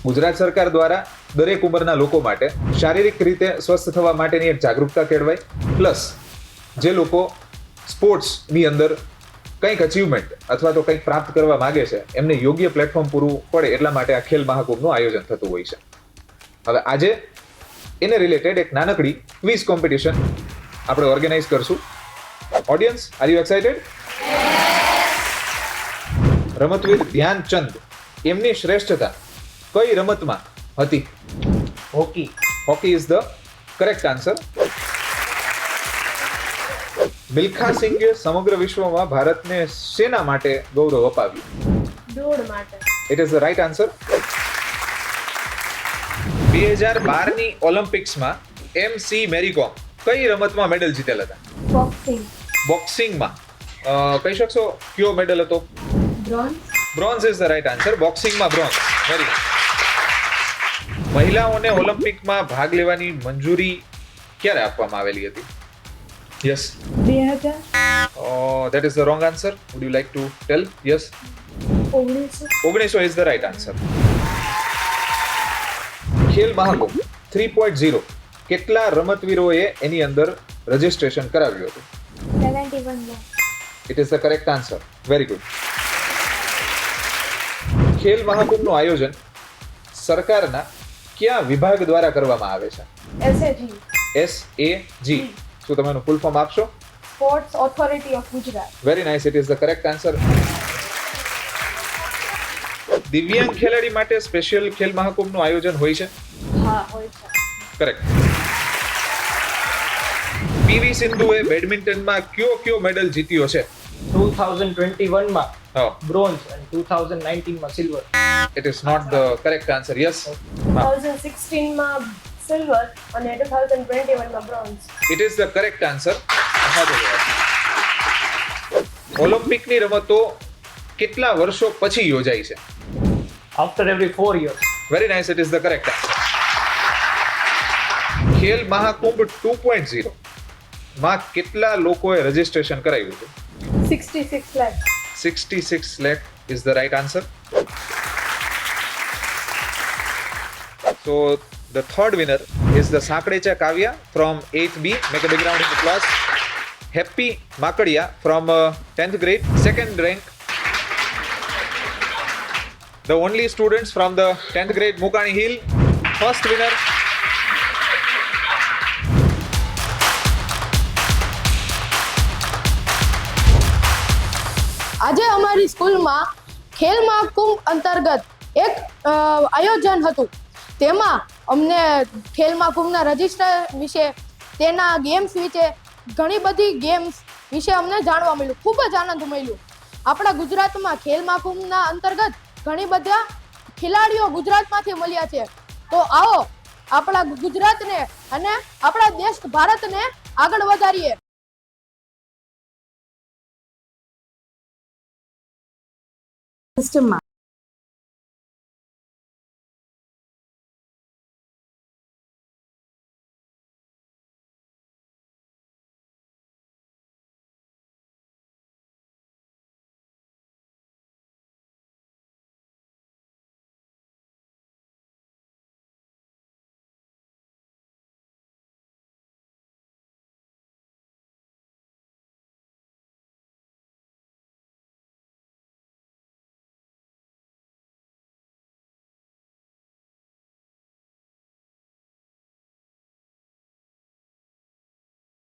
ગુજરાત સરકાર દ્વારા દરેક ઉંમરના લોકો માટે શારીરિક રીતે સ્વસ્થ થવા માટેની એક જાગૃતતા કેળવાય, પ્લસ જે લોકો સ્પોર્ટ્સની અંદર કંઈક અચીવમેન્ટ અથવા તો કંઈક પ્રાપ્ત કરવા માંગે છે એમને યોગ્ય પ્લેટફોર્મ પૂરું પડે એટલા માટે આ ખેલ મહાકુંભનું આયોજન થતું હોય છે. હવે આજે એને રિલેટેડ એક નાનકડી ક્વિઝ કોમ્પિટિશન આપણે ઓર્ગેનાઇઝ કરશું. Audience, are you excited? રમતવીર ધ્યાનચંદ એમની શ્રેષ્ઠતા કઈ રમતમાં હતી? Hockey. Hockey is the correct answer. Milkha સિંઘે સમગ્ર વિશ્વમાં ભારતને શેના માટે ગૌરવ અપાવ્યું? દોડ માટે. It is the right answer. 2012 ની ઓલિમ્પિક્સમાં MC મેરી કોમ કઈ રમતમાં મેડલ જીતેલ હતા? બોક્સિંગ. બોક્સિંગમાં કહી શકશો કયો મેડલ હતો? Bronze. Bronze is the right answer. બોક્સિંગમાં બ્રોન્ઝ. Very good. મહિલાઓને ઓલિમ્પિકમાં ભાગ લેવાની મંજૂરી ક્યારે આપવામાં આવેલી હતી? Yes. 2000. That is the wrong answer. Would you like to tell? Yes. 1900 is the right answer. Khel Mahakumbh 3.0 કેટલા રમતવીરોએ એની અંદર રજીસ્ટ્રેશન કરાવ્યું હતું? 71. It is the correct answer. Very good. ખેલ મહાકુંભનું આયોજન સરકારના કયા વિભાગ દ્વારા કરવામાં આવે છે? SAG. SAG. શું તમે એનું ફૂલ ફોર્મ આપશો? Sports authority of Gujarat. Very nice. It is the correct answer. દિવ્યાંગ ખેલાડી માટે સ્પેશિયલ ખેલ મહાકુંભનું આયોજન હોય છે? હા, હોય છે. કરેક્ટ. PV સિંધુએ બેડમિન્ટનમાં કયો મેડલ જીત્યો છે? 2021 માં Oh, બ્રોન્ઝ અને 2019 માં silver. it is not the correct answer. Yes. 2016 માં સિલ્વર અને 2021 માં bronze. It is the correct answer. ઓલિમ્પિકની રમતો કેટલા વર્ષો પછી યોજાય છે? After every 4 years. Very nice. It is the correct answer. Khel Mahakumbh 2.0 માં કેટલા લોકોએ રજીસ્ટ્રેશન કરાવ્યું છે? 66 lakh. 66 lakh is the right answer. So the third winner is the Sakrecha Kavya from 8th B. Make a big round of applause. Happy Makadia from 10th grade, second rank. The only students from the 10th grade, Mukani Hill, first winner. આજે અમારી સ્કૂલમાં ખેલ મહાકુંભ અંતર્ગત એક આયોજન હતું. તેમાં અમને ખેલ મહાકુંભના રજિસ્ટર વિશે, તેના ગેમ્સ વિશે, ઘણી બધી ગેમ્સ વિશે અમને જાણવા મળ્યું. ખૂબ જ આનંદ મળ્યો. આપણા ગુજરાતમાં ખેલ મહાકુંભના અંતર્ગત ઘણી બધા ખેલાડીઓ ગુજરાતમાંથી મળ્યા છે. તો આવો આપણા ગુજરાતને અને આપણા દેશ ભારતને આગળ વધારીએ. સિસ્ટમમાં